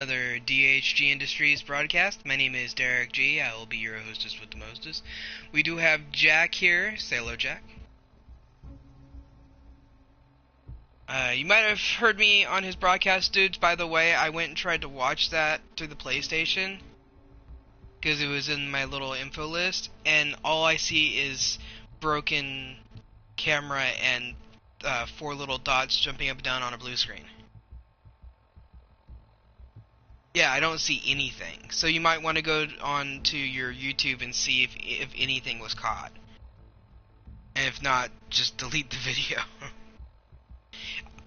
Another DHG Industries broadcast. My name is Derek G. I will be your hostess with the mostest. We do have Jack here. Say hello, Jack. You might have heard me on his broadcast, dudes. By the way, I went and tried to watch that through the PlayStation because it was in my little info list, and all I see is broken camera and 4 little dots jumping up and down on a blue screen. Yeah, I don't see anything. So you might want to go on to your YouTube and see if anything was caught. And if not, just delete the video.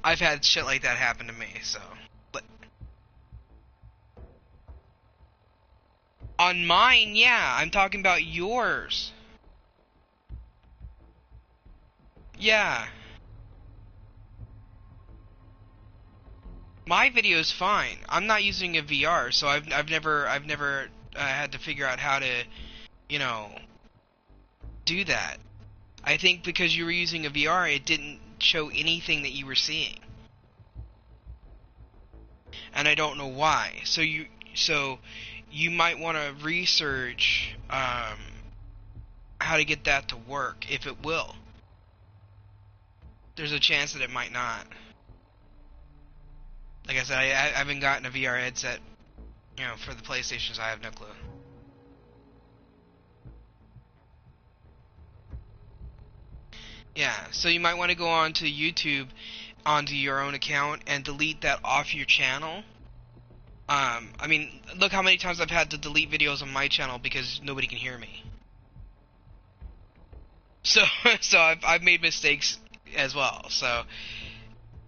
I've had shit like that happen to me, so. But on mine, yeah, I'm talking about yours. Yeah. My video's fine. I'm not using a VR, so I've never had to figure out how to, do that. I think because you were using a VR, it didn't show anything that you were seeing, and I don't know why. So you might want to research how to get that to work, if it will. There's a chance that it might not. Like I said, I haven't gotten a VR headset, for the PlayStation, so I have no clue. Yeah, so you might want to go onto YouTube, onto your own account, and delete that off your channel. I mean, look how many times I've had to delete videos on my channel because nobody can hear me. So I've made mistakes as well, so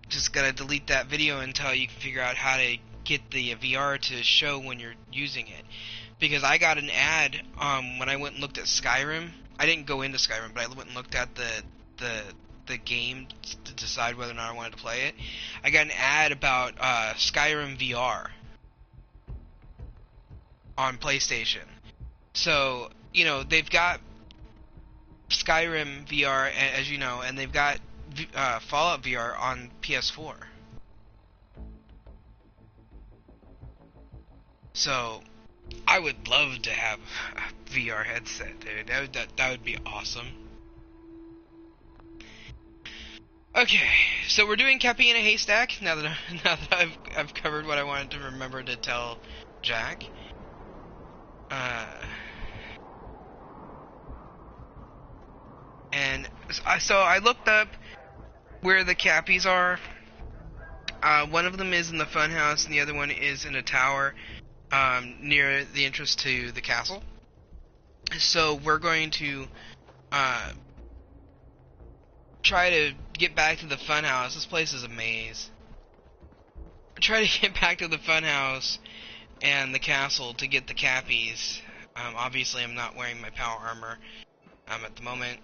just gotta delete that video until you can figure out how to get the VR to show when you're using it. Because I got an ad when I went and looked at Skyrim. I didn't go into Skyrim, but I went and looked at the game to decide whether or not I wanted to play it. I got an ad about Skyrim VR on PlayStation. So, they've got Skyrim VR, as you know, and they've got Fallout VR on PS4. So, I would love to have a VR headset, dude. That would be awesome. Okay, so we're doing Cappy in a Haystack. Now that I've covered what I wanted to remember to tell Jack. And so I looked up where the Cappies are. One of them is in the funhouse, and the other one is in a tower near the entrance to the castle. So we're going to try to get back to the funhouse. This place is a maze. Try to get back to the funhouse and the castle to get the Cappies. Obviously, I'm not wearing my power armor at the moment,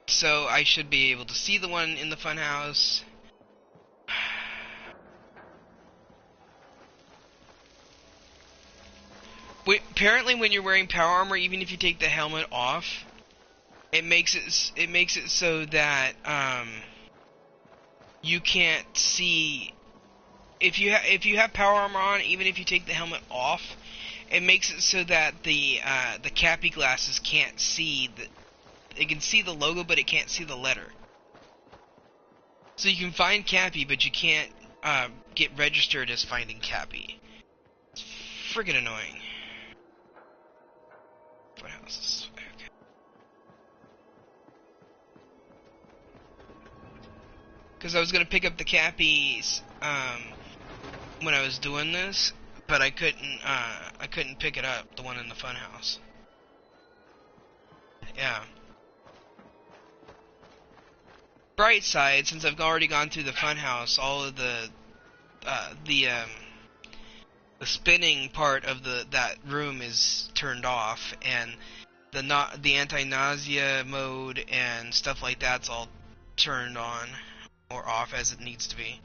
so I should be able to see the one in the funhouse. Apparently, when you're wearing power armor, even if you take the helmet off, it makes it so that you can't see. If you have power armor on, even if you take the helmet off, it makes it so that the Cappy glasses can't see it can see the logo, but it can't see the letter. So you can find Cappy, but you can't get registered as finding Cappy. It's friggin' annoying. What else? Okay. Because I was gonna pick up the Cappies when I was doing this, but I couldn't pick it up, the one in the funhouse. Yeah. Bright side, since I've already gone through the funhouse, all of the spinning part of that room is turned off, and the anti-nausea mode and stuff like that's all turned on or off as it needs to be.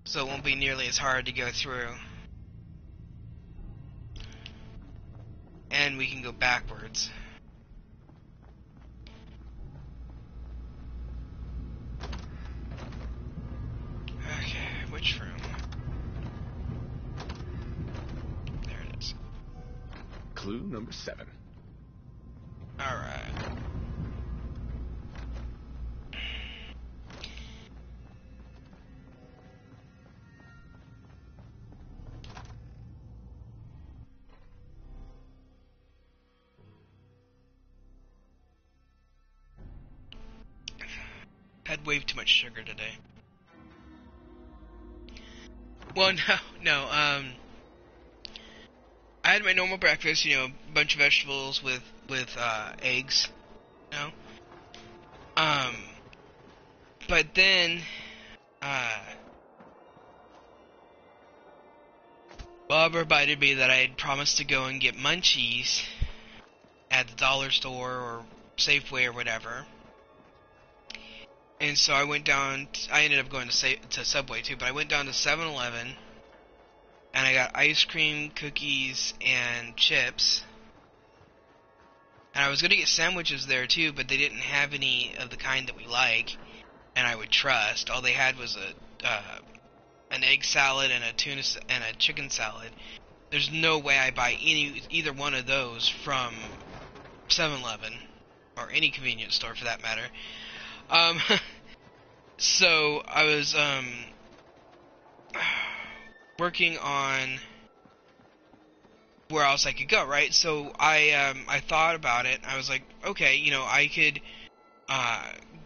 So it won't be nearly as hard to go through. And we can go backwards. Okay, which room? clue number 7. Alright. Had way too much sugar today. Well, no, I had my normal breakfast, you know, a bunch of vegetables with eggs, you know. But then, Bob reminded me that I had promised to go and get munchies at the dollar store or Safeway or whatever. And so I went down, I ended up going to Subway too, but I went down to 7-Eleven, and I got ice cream, cookies, and chips. And I was going to get sandwiches there too, but they didn't have any of the kind that we like, and I would trust. All they had was an egg salad and a chicken salad. There's no way I buy either one of those from 7-Eleven, or any convenience store for that matter. So I was, working on where else I could go, right? So I thought about it. I was like, okay, you know, I could,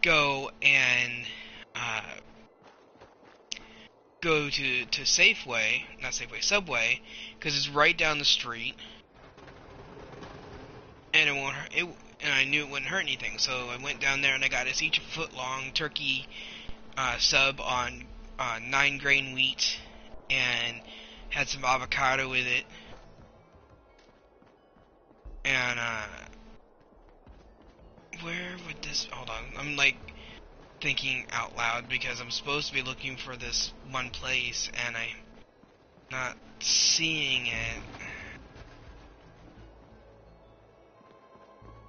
go and, go to Safeway, not Safeway, Subway, because it's right down the street, and it won't hurt, and I knew it wouldn't hurt anything, so I went down there and I got us each a foot-long turkey sub on 9-grain wheat, and had some avocado with it, and where would this, hold on, I'm like thinking out loud because I'm supposed to be looking for this one place and I'm not seeing it.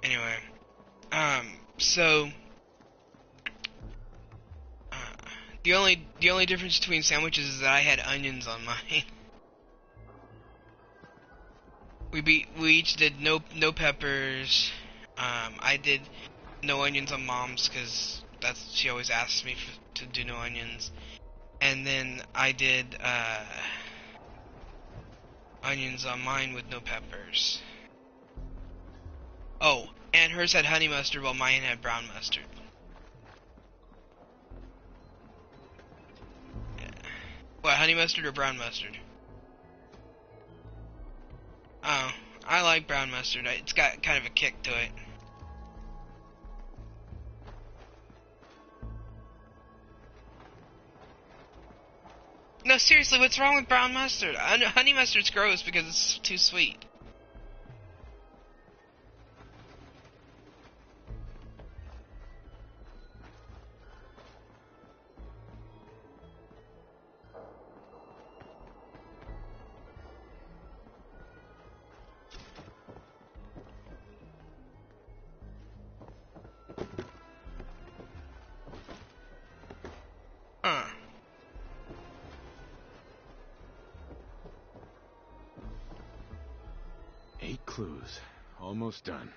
Anyway, so the only difference between sandwiches is that I had onions on mine. we each did no peppers. I did no onions on Mom's because she always asks me to do no onions, and then I did onions on mine with no peppers. Oh, and hers had honey mustard while mine had brown mustard. Yeah. What, honey mustard or brown mustard? Oh, I like brown mustard. It's got kind of a kick to it. No, seriously, what's wrong with brown mustard? Honey mustard's gross because it's too sweet. Huh. 8 clues. Almost done.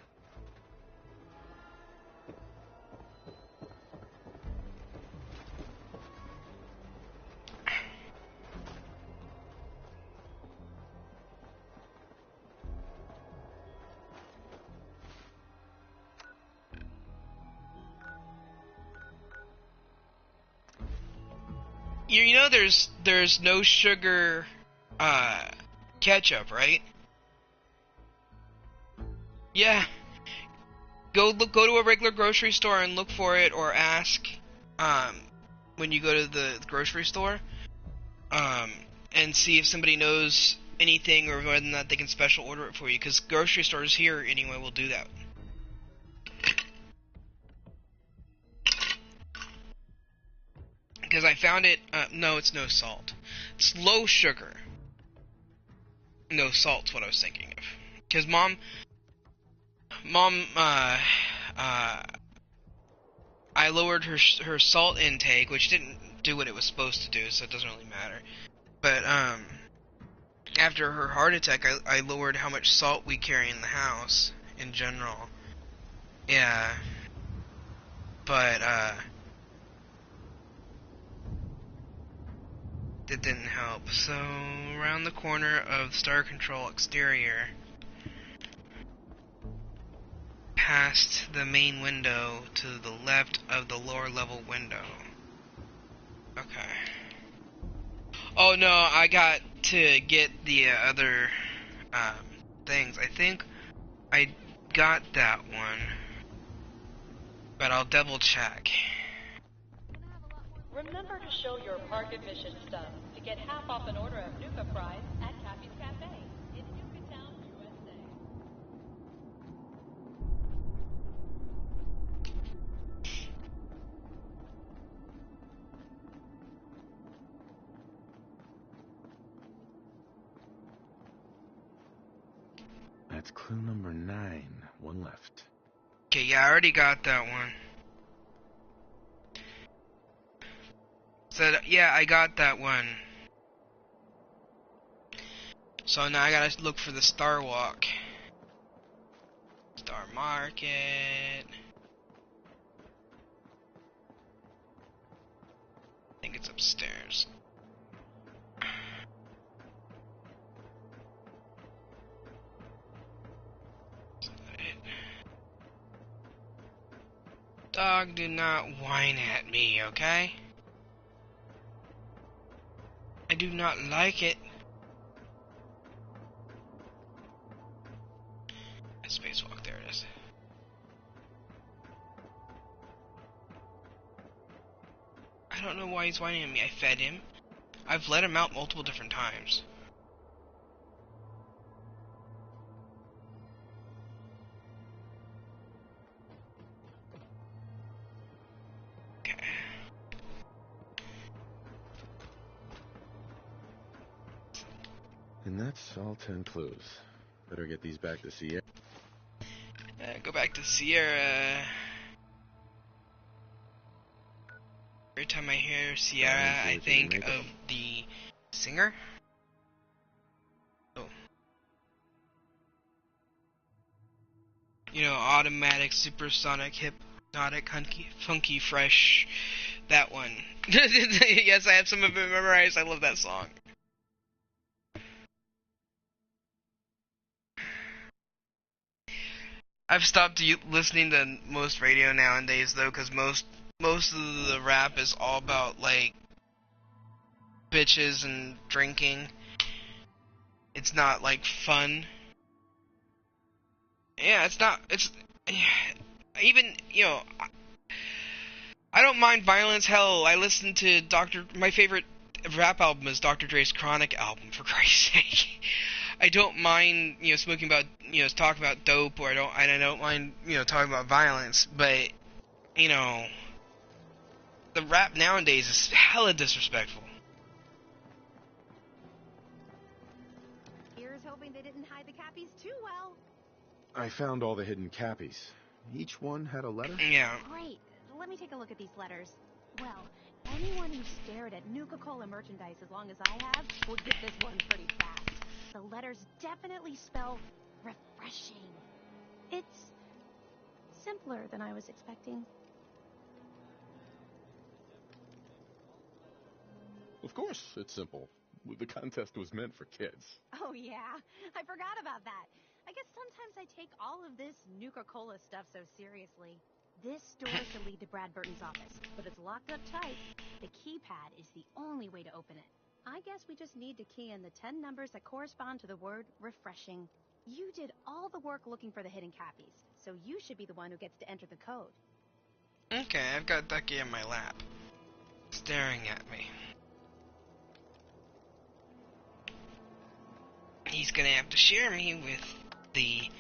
You know there's no sugar ketchup, right? Yeah. Go to a regular grocery store and look for it, or ask when you go to the grocery store and see if somebody knows anything, or whether or not they can special order it for you, because grocery stores here anyway will do that. Because I found it, no, it's no salt. It's low sugar. No salt's what I was thinking of. Because Mom, I lowered her salt intake, which didn't do what it was supposed to do, so it doesn't really matter. But, after her heart attack, I lowered how much salt we carry in the house in general. Yeah. But, that didn't help. So, around the corner of Star Control exterior, past the main window to the left of the lower level window. Okay. Oh no, I got to get the other things. I think I got that one, but I'll double check. Remember to show your park admission stub to get half off an order of Nuka fries at Cappy's Cafe in Nuka Town, USA. That's clue number 9. One left. Okay, yeah, I already got that one. So, yeah, I got that one. So now I gotta look for the Star Walk. Star Market. I think it's upstairs. Is that it? Dog, do not whine at me, okay? I do not like it. Spacewalk, there it is. I don't know why he's whining at me. I fed him. I've let him out multiple different times. Okay. And that's all 10 clues. Better get these back to Sierra. Go back to Sierra. Every time I hear Sierra, I think of the singer. Oh. You know, automatic, supersonic, hypnotic, funky, fresh. That one. Yes, I have some of it memorized. I love that song. I've stopped listening to most radio nowadays, though, because most of the rap is all about, like, bitches and drinking. It's not, like, fun. Yeah, it's even, you know, I don't mind violence. Hell, I listen to my favorite rap album is Dr. Dre's Chronic album, for Christ's sake. I don't mind, you know, smoking about, you know, talking about dope, or I don't mind, you know, talking about violence, but, you know, the rap nowadays is hella disrespectful. Here's hoping they didn't hide the Cappies too well. I found all the hidden cappies. Each one had a letter? Yeah. Great. Let me take a look at these letters. Well, anyone who stared at Nuka-Cola merchandise as long as I have would get this one pretty fast. The letters definitely spell refreshing. It's simpler than I was expecting. Of course, it's simple. The contest was meant for kids. Oh, yeah. I forgot about that. I guess sometimes I take all of this Nuka-Cola stuff so seriously. This door should lead to Brad Burton's office, but it's locked up tight. The keypad is the only way to open it. I guess we just need to key in the 10 numbers that correspond to the word refreshing. You did all the work looking for the hidden Cappies, so you should be the one who gets to enter the code. Okay, I've got Ducky in my lap, staring at me. He's gonna have to share me with the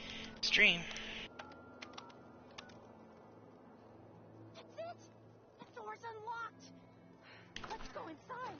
stream. That's it! The door's unlocked! Let's go inside.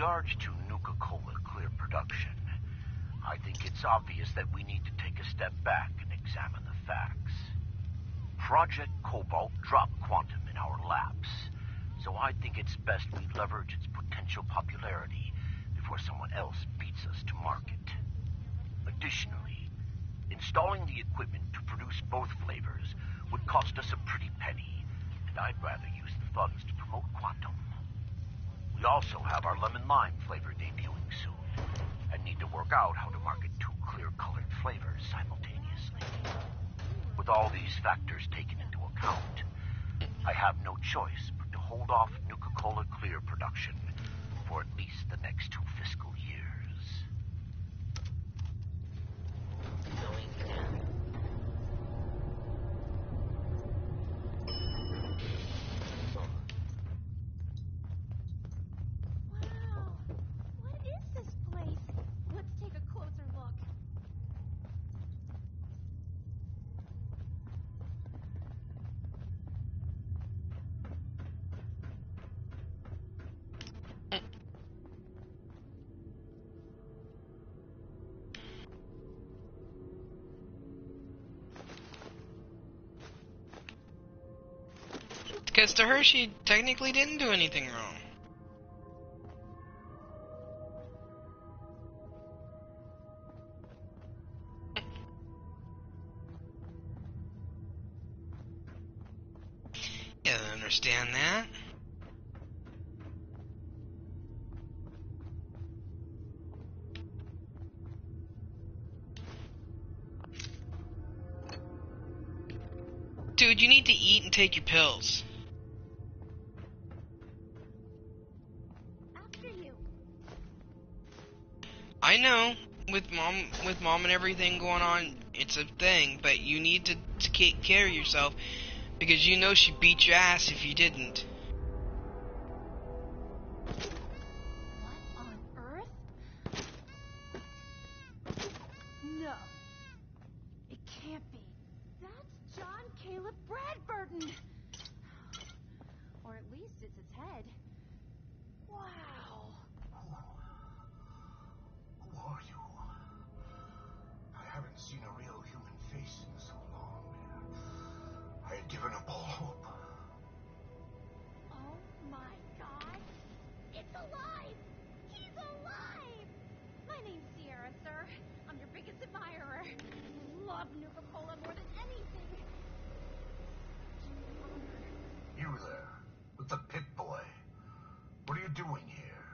regards to Nuka-Cola Clear production, I think it's obvious that we need to take a step back and examine the facts. Project Cobalt dropped Quantum in our laps, so I think it's best we leverage its potential popularity before someone else beats us to market. Additionally, installing the equipment to produce both flavors would cost us a pretty penny, and I'd rather use the funds to promote Quantum. We also have our lemon lime flavor debuting soon, and need to work out how to market two clear-colored flavors simultaneously. With all these factors taken into account, I have no choice but to hold off Nuka-Cola Clear production for at least the next 2 fiscal years. Going down. Wow! What is this place? Let's take a closer look. Because to her, she technically didn't do anything wrong. Yeah, I understand that. Dude, you need to eat and take your pills. After you. I know, with mom and everything going on, it's a thing, but you need to take care of yourself, because you know she'd beat your ass if you didn't. What on earth? No. It can't be. That's John Caleb Bradburton. Or at least it's his head. Wow. Who are you? I haven't seen a real human face in so long. I had given up all hope. Oh my god. It's alive! He's alive! My name's Sierra, sir. I'm your biggest admirer. I love Nuka-Cola more than anything. You there, with the Pip-Boy. What are you doing here?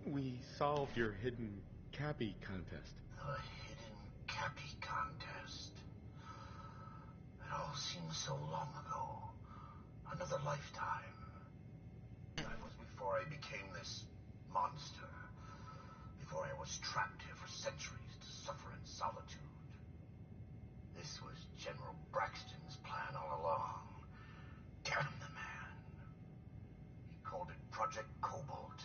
We solved your hidden Cappy contest. The hidden Cappy contest. It all seems so long ago. Another lifetime. That was before I became this monster. Before I was trapped here for centuries to suffer in solitude. This was General Braxton's plan all along. Damn the man. He called it Project Cobalt.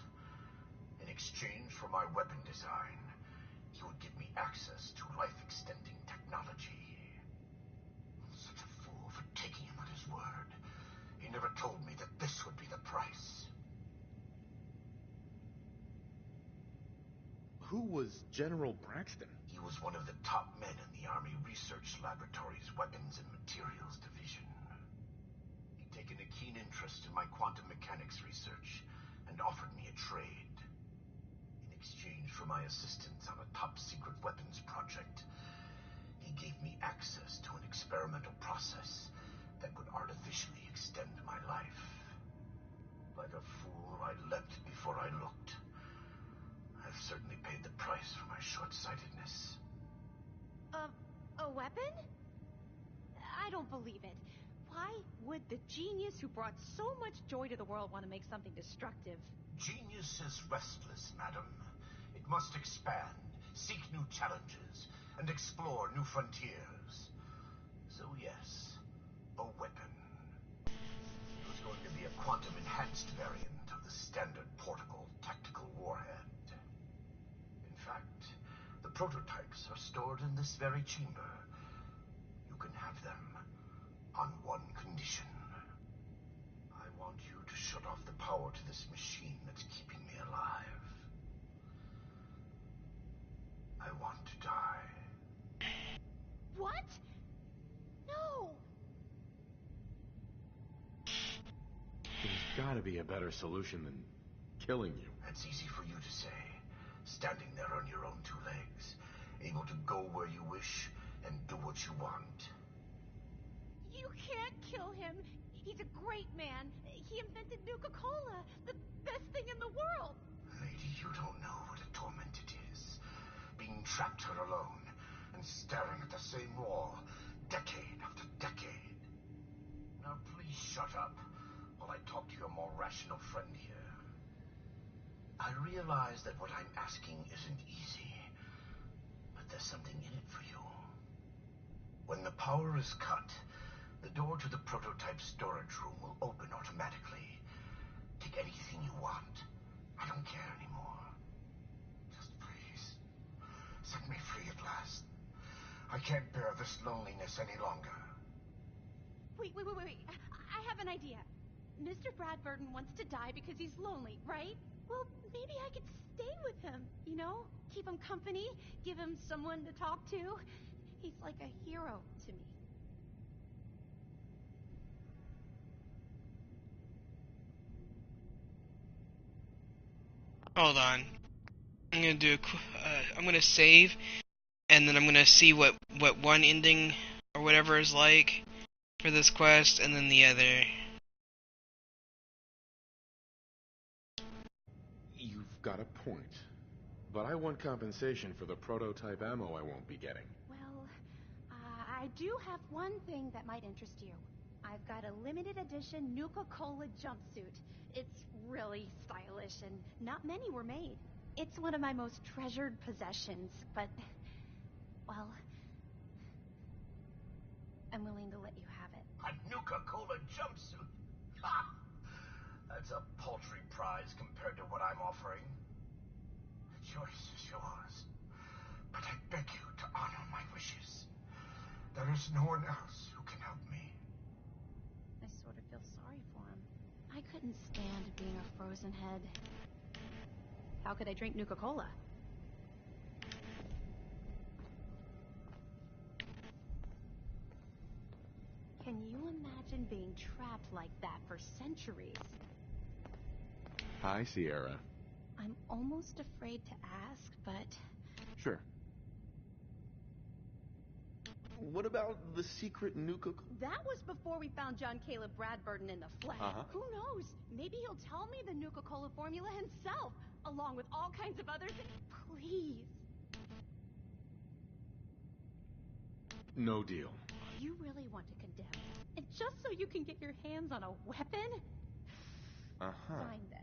In exchange for my weapon design, he would give me access to life-extending technology. Such a fool for taking him at his word. He never told me that this would be the price. Who was General Braxton? He was one of the top men in the Army Research Laboratory's Weapons and Materials Division. He'd taken a keen interest in my quantum mechanics research and offered me a trade. In exchange for my assistance on a top-secret weapons project, he gave me access to an experimental process that would artificially extend my life. Like a fool, I leapt before I looked. I've certainly paid the price for my short-sightedness. A weapon? I don't believe it. Why would the genius who brought so much joy to the world want to make something destructive? Genius is restless, madam. It must expand, seek new challenges, and explore new frontiers. So yes, a weapon. It was going to be a quantum-enhanced variant of the standard portable tactical warhead. In fact, the prototypes are stored in this very chamber. You can have them on one condition. I want want you to shut off the power to this machine that's keeping me alive. I want to die. What? No! There's gotta be a better solution than killing you. That's easy for you to say, standing there on your own two legs, able to go where you wish and do what you want. You can't kill him. He's a great man. He invented Nuka-Cola, the best thing in the world. Lady, you don't know what a torment it is. Being trapped here alone and staring at the same wall, decade after decade. Now please shut up while I talk to your more rational friend here. I realize that what I'm asking isn't easy, but there's something in it for you. When the power is cut, the door to the prototype storage room will open automatically. Take anything you want. I don't care anymore. Just please, set me free at last. I can't bear this loneliness any longer. Wait. I have an idea. Mr. Bradburton wants to die because he's lonely, right? Well, maybe I could stay with him, you know? Keep him company, give him someone to talk to. He's like a hero to me. Hold on. I'm gonna do. I'm gonna save, and then I'm gonna see what one ending or whatever is like for this quest, and then the other. You've got a point. But I want compensation for the prototype ammo I won't be getting. Well, I do have one thing that might interest you. I've got a limited edition Nuka-Cola jumpsuit. It's really stylish, and not many were made. It's one of my most treasured possessions, but, well, I'm willing to let you have it. A Nuka-Cola jumpsuit? Ha! That's a paltry prize compared to what I'm offering. The choice is yours. But I beg you to honor my wishes. There is no one else who can help me. I sort of feel sorry for him. I couldn't stand being a frozen head. How could I drink Nuka-Cola? Can you imagine being trapped like that for centuries? Hi, Sierra. I'm almost afraid to ask, but... Sure. What about the secret Nuka... That was before we found John Caleb Bradburton in the flesh. Uh-huh. Who knows? Maybe he'll tell me the Nuka-Cola formula himself, along with all kinds of other things. Please. No deal. You really want to condemn me? And just so you can get your hands on a weapon? Uh-huh. Fine, then.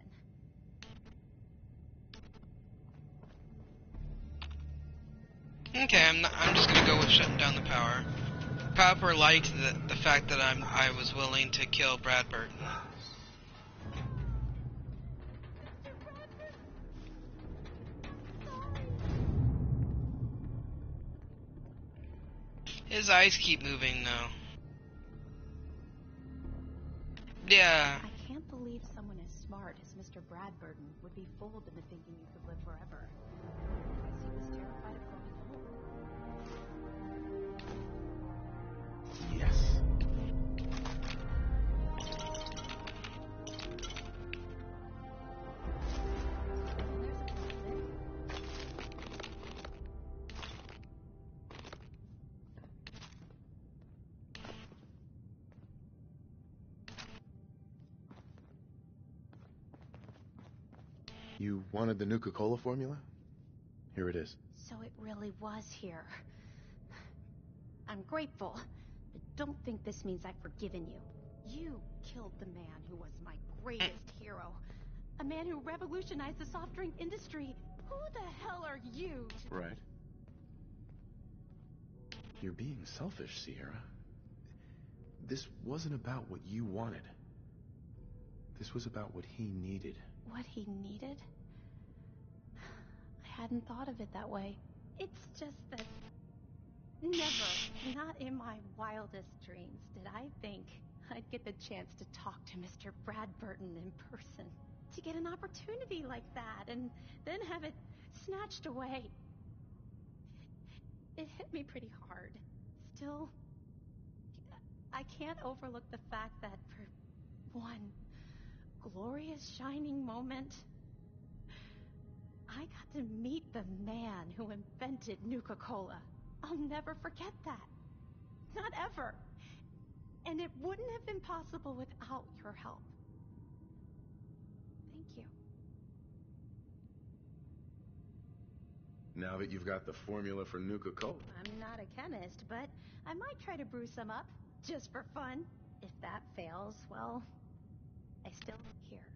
Okay, I'm just gonna go with shutting down the power. Popper liked the fact that I was willing to kill Bradburton. His eyes keep moving though. Yeah. I can't believe someone as smart as Mr. Bradburton would be fooled into thinking you could live forever. I guess he was terrified of growing old. Yes. You wanted the Nuka-Cola formula? Here it is. So it really was here. I'm grateful, but don't think this means I've forgiven you. You killed the man who was my greatest hero. A man who revolutionized the soft drink industry. Who the hell are you to... Right. You're being selfish, Sierra. This wasn't about what you wanted. This was about what he needed. What he needed? I hadn't thought of it that way. It's just that... Never, not in my wildest dreams, did I think I'd get the chance to talk to Mr. Bradburton in person. To get an opportunity like that and then have it snatched away. It hit me pretty hard. Still, I can't overlook the fact that for one glorious shining moment, I got to meet the man who invented Nuka-Cola. I'll never forget that. Not ever. And it wouldn't have been possible without your help. Thank you. Now that you've got the formula for Nuka-Cola. I'm not a chemist, but I might try to brew some up, just for fun. If that fails, well, I still here.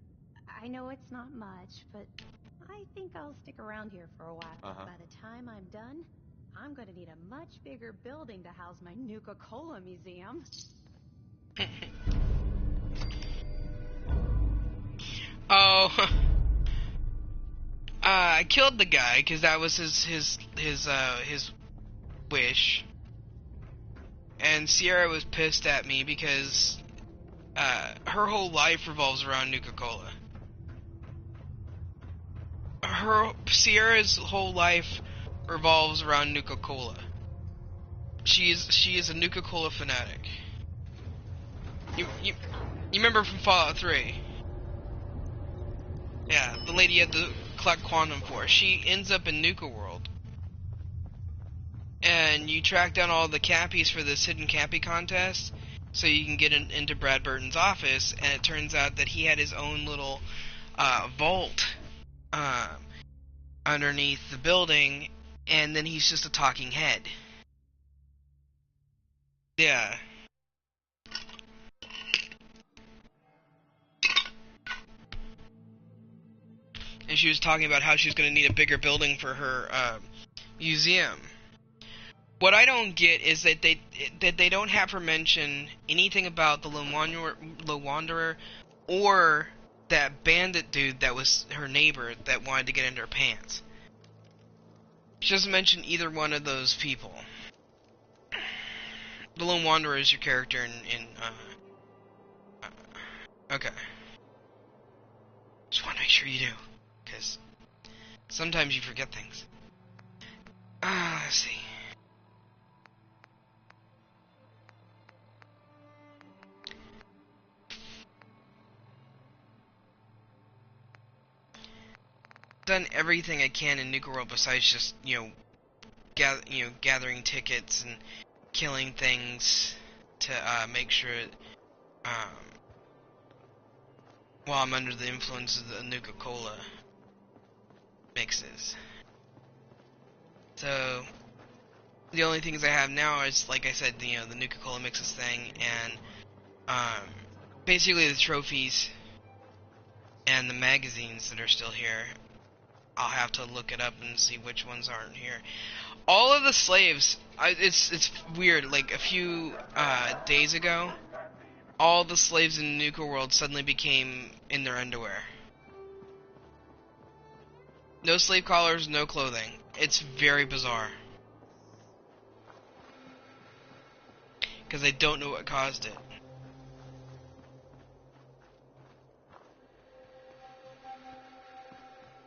I know it's not much, but I think I'll stick around here for a while. By the time I'm done, I'm going to need a much bigger building to house my Nuka-Cola museum. Oh, I killed the guy because that was his wish, and Sierra was pissed at me because her whole life revolves around Nuka-Cola. Sierra's whole life revolves around Nuka-Cola. She is a Nuka-Cola fanatic. You remember from Fallout 3? Yeah, the lady had to collect quantum for. She ends up in Nuka World. And you track down all the Cappies for this hidden Cappy contest, so you can get into Bradburton's office, and it turns out that he had his own little vault underneath the building, and then he's just a talking head. Yeah. And she was talking about how she was going to need a bigger building for her museum. What I don't get is that they don't have her mention anything about the Lone Wanderer or that bandit dude that was her neighbor that wanted to get into her pants. She doesn't mention either one of those people. The Lone Wanderer is your character in okay. Just want to make sure you do, because sometimes you forget things. Let's see. Done everything I can in Nuka World besides just, gathering tickets and killing things to make sure while I'm under the influence of the Nuka-Cola mixes. So the only things I have now is, like I said, the Nuka-Cola mixes thing, and basically the trophies and the magazines that are still here. I'll have to look it up and see which ones aren't here. All of the slaves, it's weird, like a few days ago, all the slaves in Nuka World suddenly became in their underwear. No slave collars, no clothing. It's very bizarre. Because I don't know what caused it.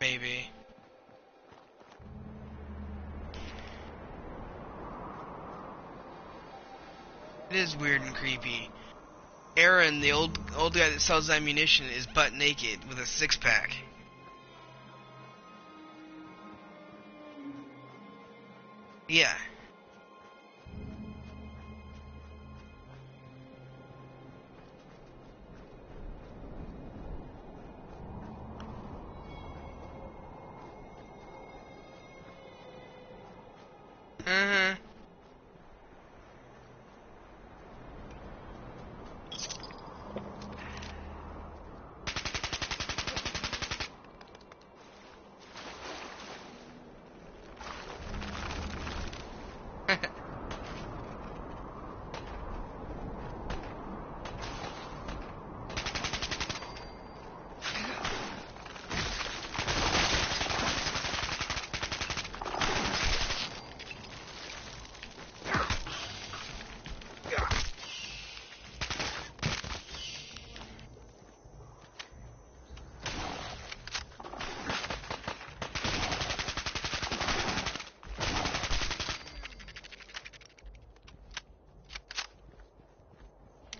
Maybe. It is weird and creepy. Aaron, the old guy that sells ammunition, is butt naked with a six-pack. Yeah. Uh-huh.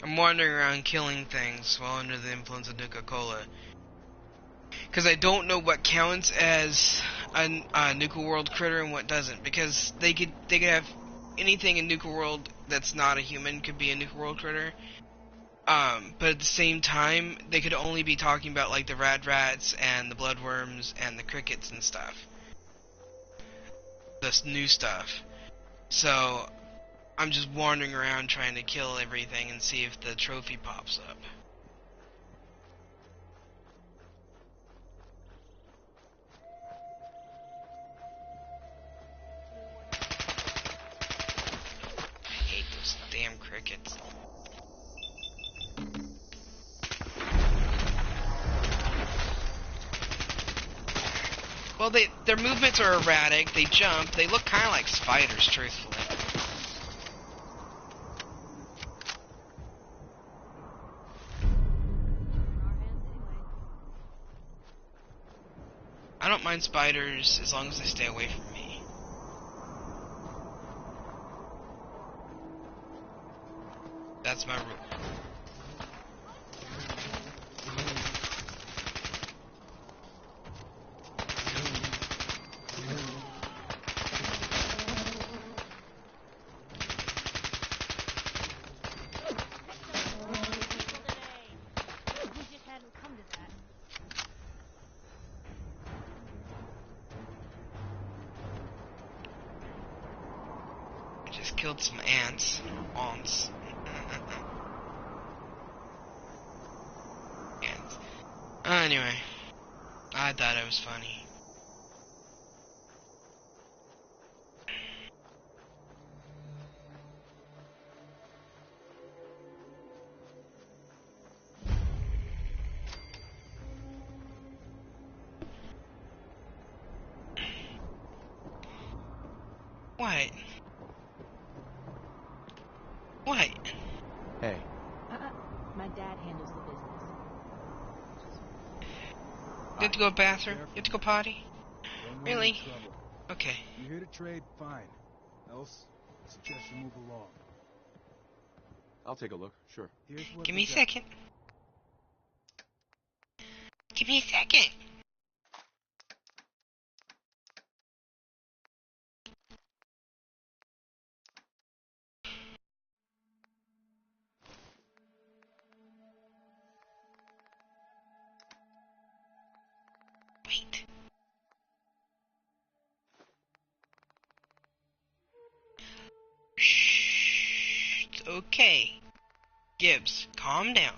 I'm wandering around killing things while under the influence of Nuka-Cola. Because I don't know what counts as a Nuka World critter and what doesn't. Because they could have anything in Nuka World that's not a human could be a Nuka World critter. But at the same time, they could only be talking about like the rats and the bloodworms and the crickets and stuff. This new stuff. So I'm just wandering around trying to kill everything and see if the trophy pops up. I hate those damn crickets. Well, their movements are erratic, they jump, they look kind of like spiders, truthfully. I don't mind spiders as long as they stay away from me. That's my rule. Killed some ants. Ants. Ants. Anyway, I thought it was funny. What? What? Hey. My dad handles the business. You have to go to the bathroom? You have to go potty? Really? Okay. You're here to trade, fine. Else, I suggest you move along. I'll take a look, sure. Give me a second. Give me a second. Wait. Shh. It's okay. Gibbs, calm down.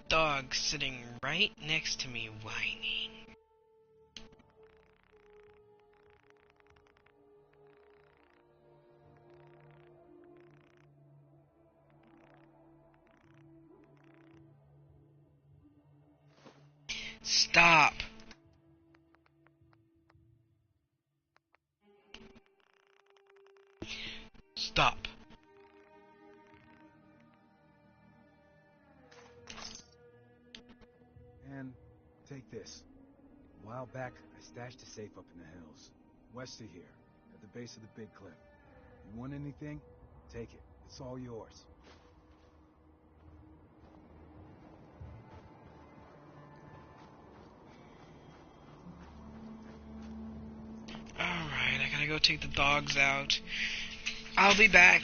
Dog sitting right next to me whining. Stop. Stop. And take this. A while back, I stashed a safe up in the hills. West of here, at the base of the big cliff. You want anything? Take it. It's all yours. Alright, I gotta go take the dogs out. I'll be back.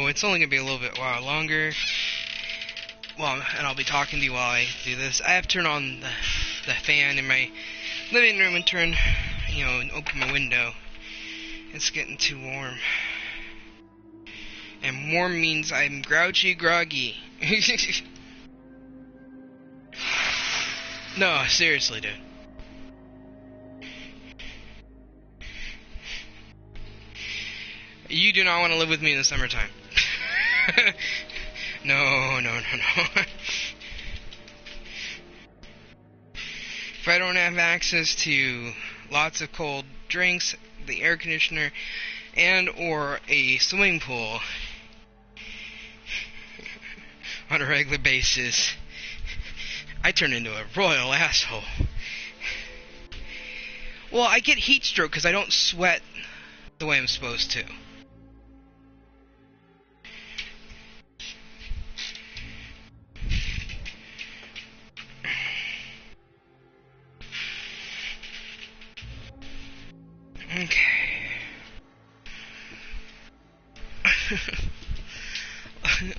so it's only gonna be a little bit while longer. Well, and I'll be talking to you while I do this. I have to turn on the fan in my living room and turn, and open my window. It's getting too warm. And warm means I'm grouchy groggy. No, seriously, dude. You do not want to live with me in the summertime. No. If I don't have access to lots of cold drinks, the air conditioner, and or a swimming pool on a regular basis, I turn into a royal asshole. Well, I get heat stroke because I don't sweat the way I'm supposed to. Okay.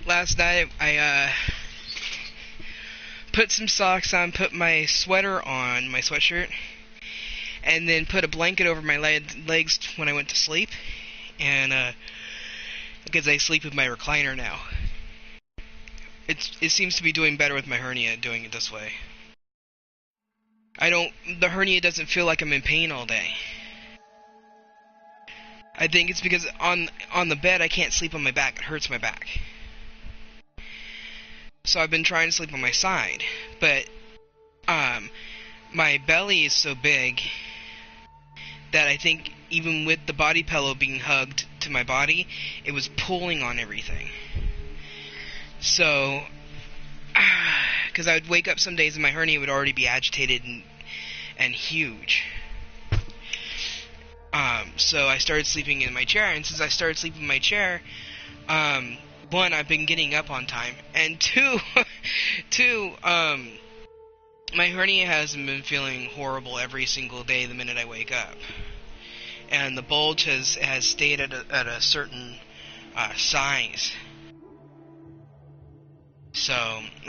Last night, I put some socks on, put my sweater on, my sweatshirt, and then put a blanket over my legs when I went to sleep, and because I sleep with my recliner now. It seems to be doing better with my hernia doing it this way. The hernia doesn't feel like I'm in pain all day. I think it's because on the bed I can't sleep on my back. It hurts my back. So I've been trying to sleep on my side, but my belly is so big that I think even with the body pillow being hugged to my body, it was pulling on everything. So, because I would wake up some days and my hernia would already be agitated and huge. So I started sleeping in my chair, and since I started sleeping in my chair, one, I've been getting up on time, and two, my hernia hasn't been feeling horrible every single day the minute I wake up, and the bulge has stayed at a certain size. So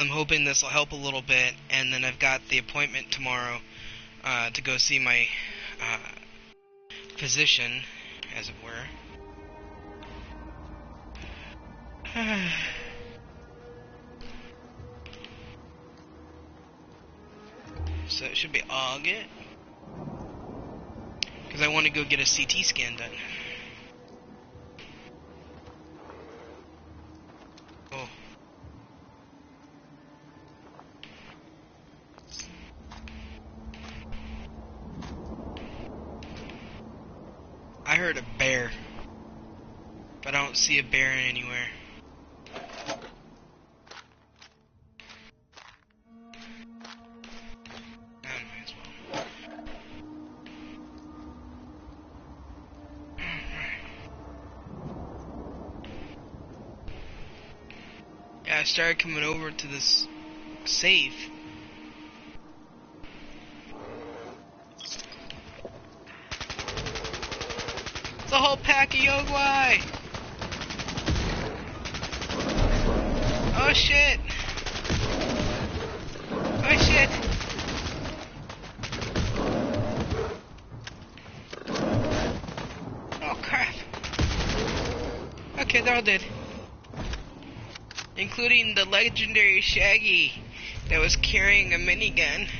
I'm hoping this will help a little bit, and then I've got the appointment tomorrow to go see my physician, as it were. So it should be all good. Because I want to go get a CT scan done. Oh. I heard a bear, but I don't see a bear anywhere. I might as well. Yeah, I started coming over to this safe. It's a whole pack of Yogwai! Oh shit! Oh shit! Oh crap! Okay, they're all dead. Including the legendary Shaggy that was carrying a minigun.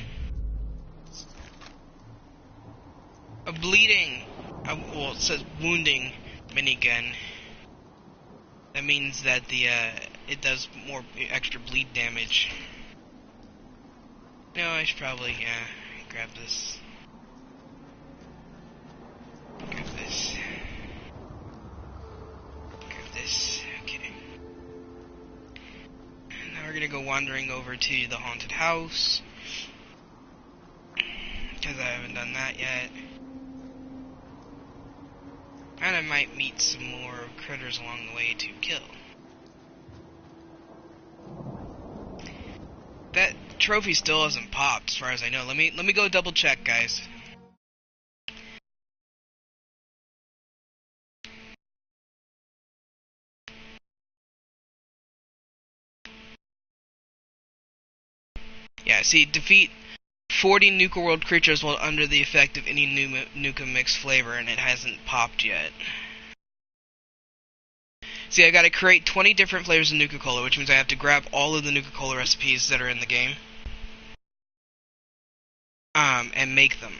A bleeding, well, it says wounding minigun. That means that it does more extra bleed damage. No, I should probably, grab this. Grab this. Grab this. Okay. Now we're gonna go wandering over to the haunted house. Because I haven't done that yet. And I might meet some more critters along the way to kill. That trophy still hasn't popped, as far as I know. Let me go double check, guys. Yeah, see, defeat 40 Nuka World creatures while under the effect of any Nuka Mix flavor, and it hasn't popped yet. See, I gotta create 20 different flavors of Nuka-Cola, which means I have to grab all of the Nuka-Cola recipes that are in the game. And make them.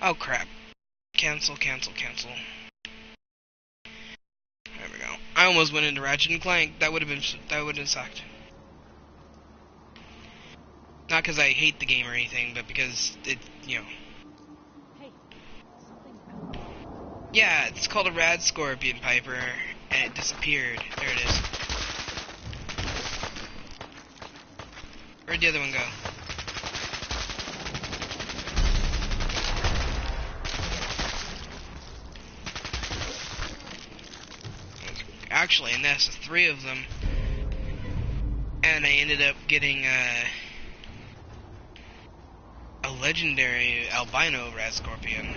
Oh crap. Cancel. There we go. I almost went into Ratchet and Clank. That would have sucked. Not because I hate the game or anything, but because it, you know. Hey, something. Yeah, it's called a Rad Scorpion, Piper, and it disappeared. There it is. Where'd the other one go? Actually a nest of 3 of them, and I ended up getting a legendary albino Rad Scorpion.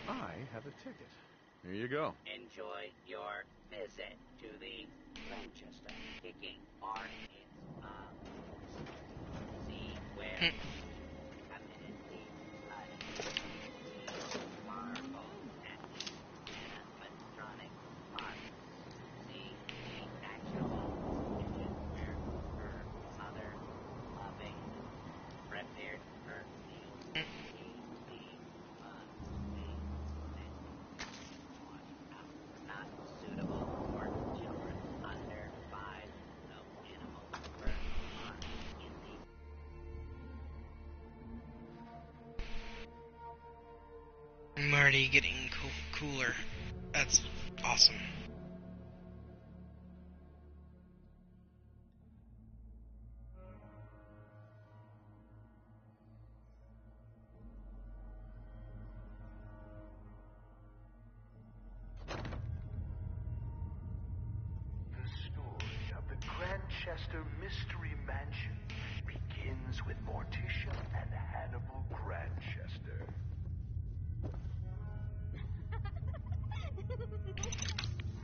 I have a ticket. Here you go. Enjoy your visit to the Manchester Kicking Arcade. See where committed the marvel and animatronic parts. See the actual kitchen where her mother loving prepared her the not suitable for children under 5. No animals were harmed in the... I'm already getting cooler. That's awesome. Grandchester Mystery Mansion begins with Morticia and Hannibal Grandchester.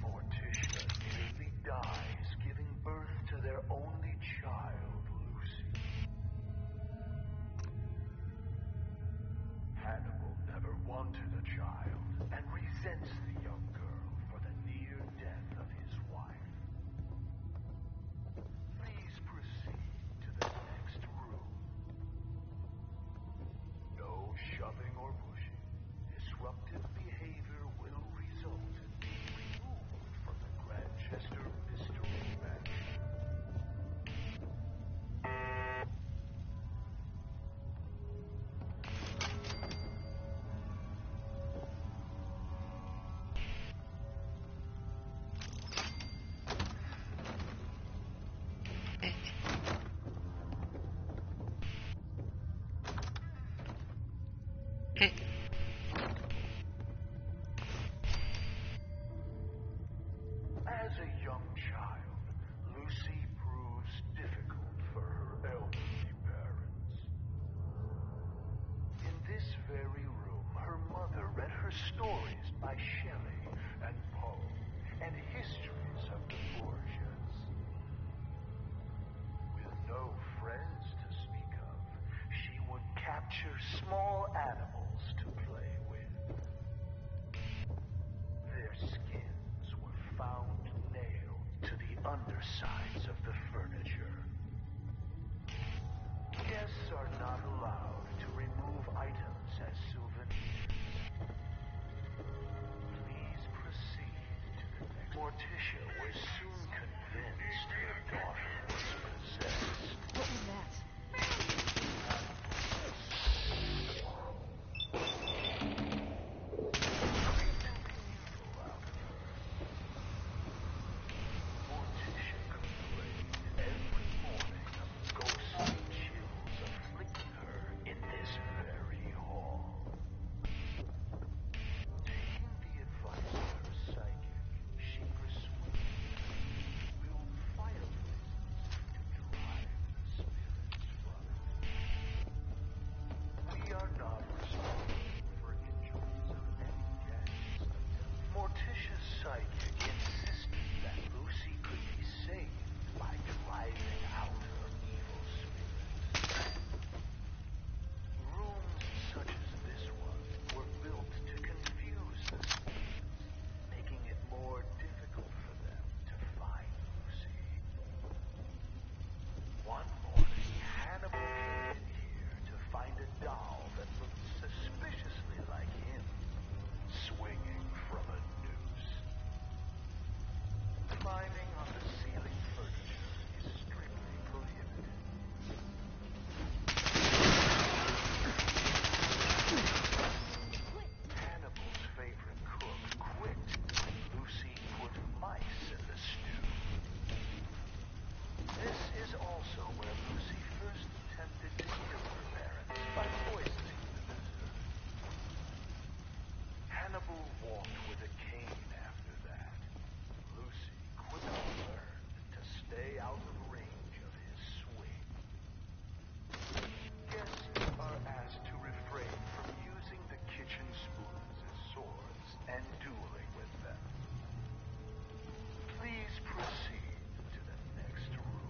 Morticia nearly dies giving birth to their only child, Lucy. Hannibal never wanted a child and resents the young girl for the near death of his wife. Please proceed to the next room. No shoving or pushing. Disruptive behavior will result in being removed from the Grandchester Mystery Mansion. As a young child, Lucy proves difficult for her elderly parents. In this very room, her mother read her stories by Shelley and Poe, and histories of the Borgias. With no friends to speak of, she would capture small animals to play with. Their skins were found nailed to the undersides of the furniture. Guests are not allowed to remove items as souvenirs. Please proceed to the next. Morticia was soon convinced her daughter was possessed. What was that? where Lucy first attempted to kill her parents by poisoning the visitor. Hannibal walked with a cane after that. Lucy quickly learned to stay out of range of his swing. Guests are asked to refrain from using the kitchen spoons as swords and dueling with them. Please proceed to the next room.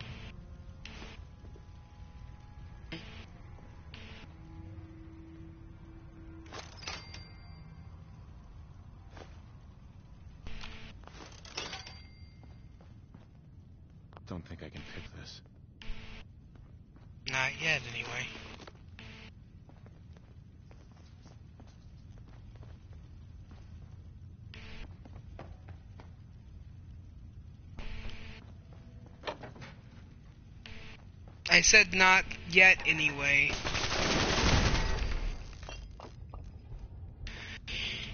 Don't think I can pick this. Not yet, anyway. I said not yet, anyway.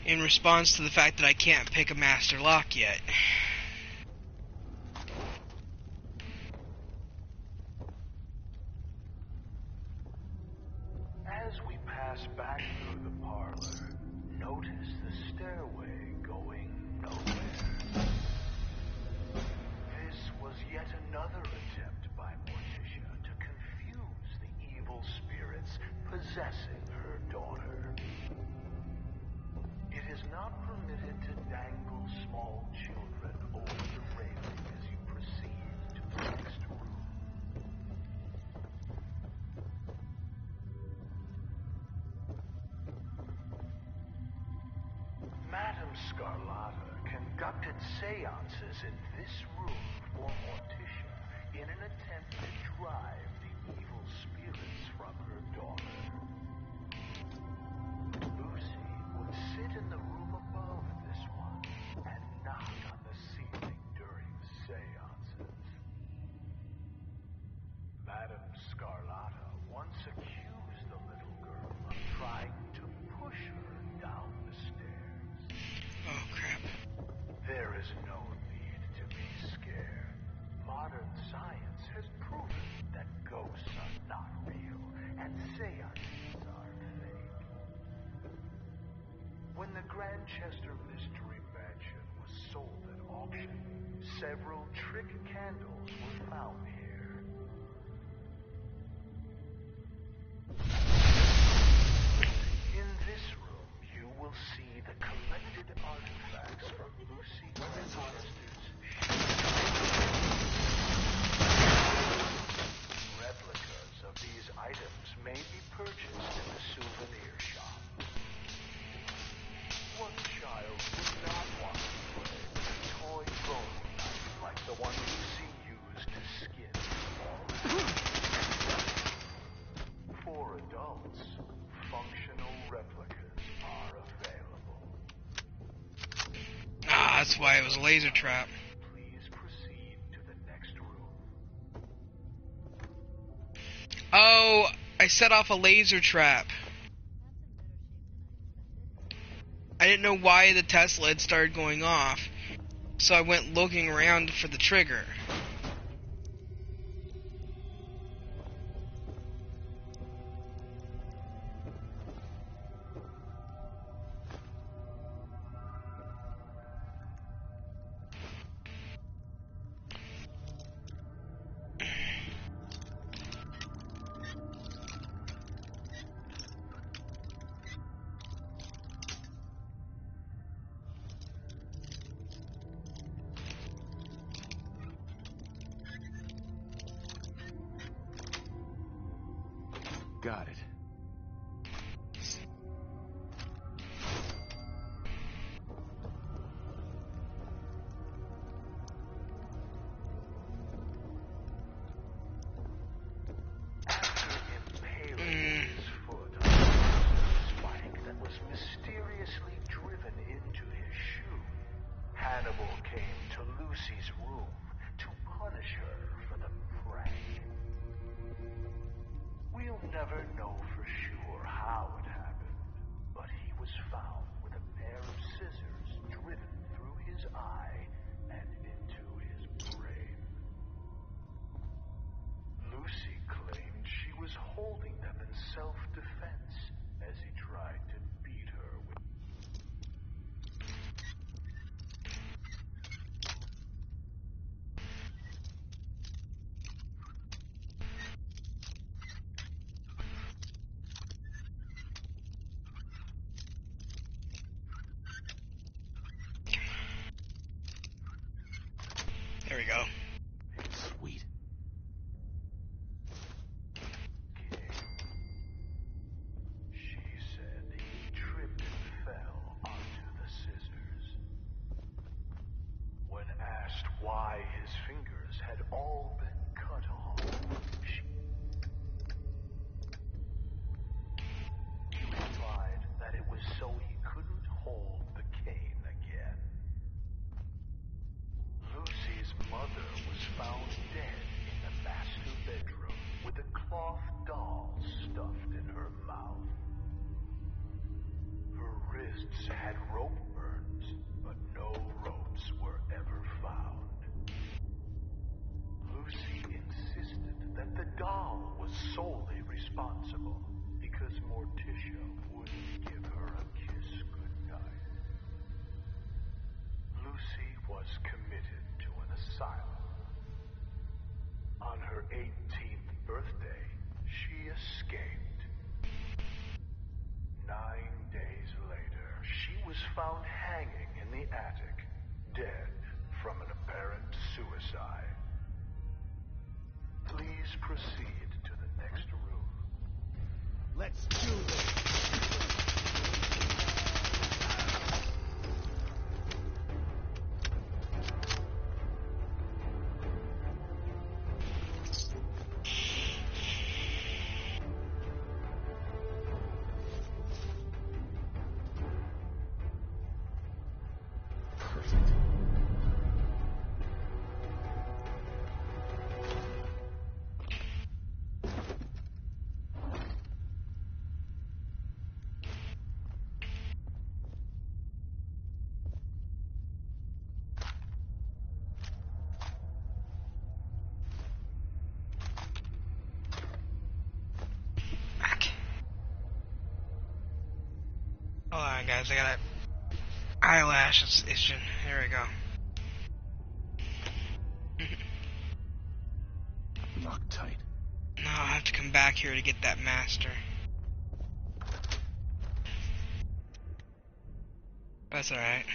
In response to the fact that I can't pick a master lock yet. As we pass back through the parlor, notice the stairway going nowhere. This was yet another attempt by Morticia to confuse the evil spirits possessing her daughter. It is not permitted to dangle small children over the railing as you proceed to the next room. Madame Scarlata conducted seances in this room for Morticia in an attempt to drive the evil spirits from her daughter. Lucy would sit in the room above this one and knock on the ceiling during seances. Madame Scarlata once accused the little girl of trying to push her down the stairs. Oh, crap. There is no need to be scared. Modern science has proven that ghosts are not real and seances are fake. When the Grandchester Mystery Mansion was sold at auction, several trick candles were found here. In this room, you will see the collected artifacts from Lucy Grandchester's replicas of these items may be purchased in the souvenir shop. What child would not want to play with a toy bone knife like the one Lucy used to skin Bobbleheads? For adults, functional replicas are available. Ah, that's why it was a laser trap. Please proceed to the next room. Oh, I set off a laser trap. I didn't know why the Tesla had started going off, so I went looking around for the trigger. Got it. After impaling his foot on a spike that was mysteriously driven into his shoe, Hannibal came to Lucy's room to punish her for the prank. We'll never know doll was solely responsible because Morticia wouldn't give her a kiss goodnight. Lucy was committed to an asylum. On her 18th birthday, she escaped. 9 days later, she was found hanging in the attic, dead from an apparent suicide. Please proceed to the next room. Let's do this. Perfect. Back. Hold on, guys. I got an eyelash is itching. Here we go. Locked tight. No, I'll have to come back here to get that master. That's alright.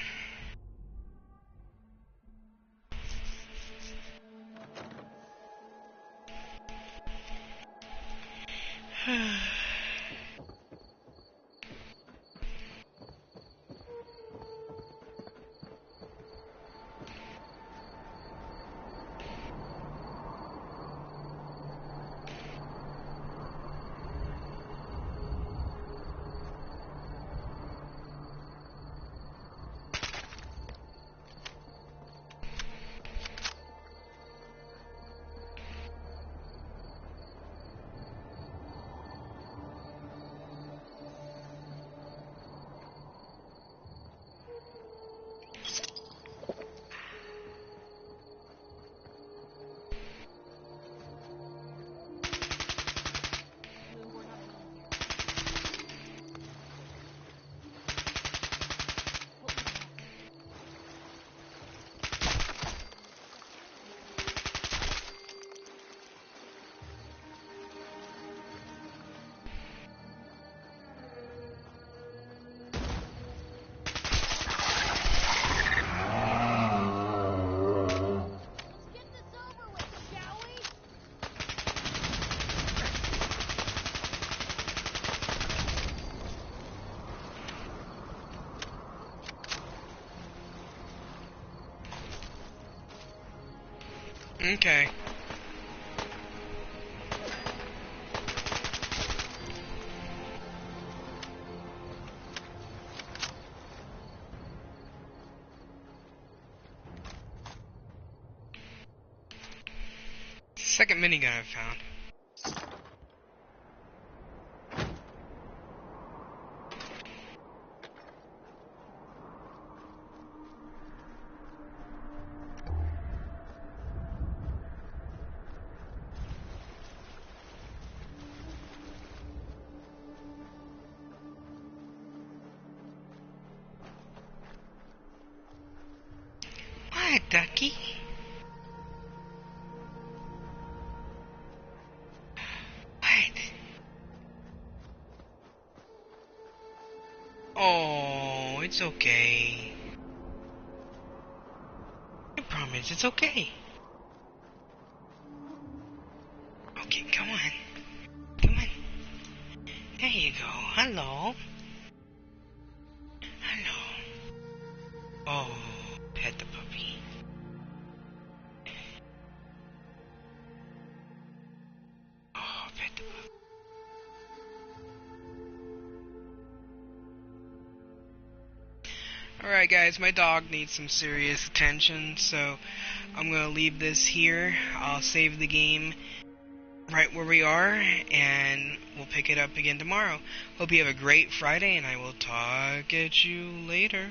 Okay. Second minigun I've found. What, ducky? What? Oh, it's okay. I promise, it's okay. Okay, come on. Come on. There you go. Hello. Hello. Oh, pet the puppy. Oh, pet the puppy. Alright guys, my dog needs some serious attention, so I'm gonna leave this here. I'll save the game right where we are, and we'll pick it up again tomorrow. Hope you have a great Friday, and I will talk at you later.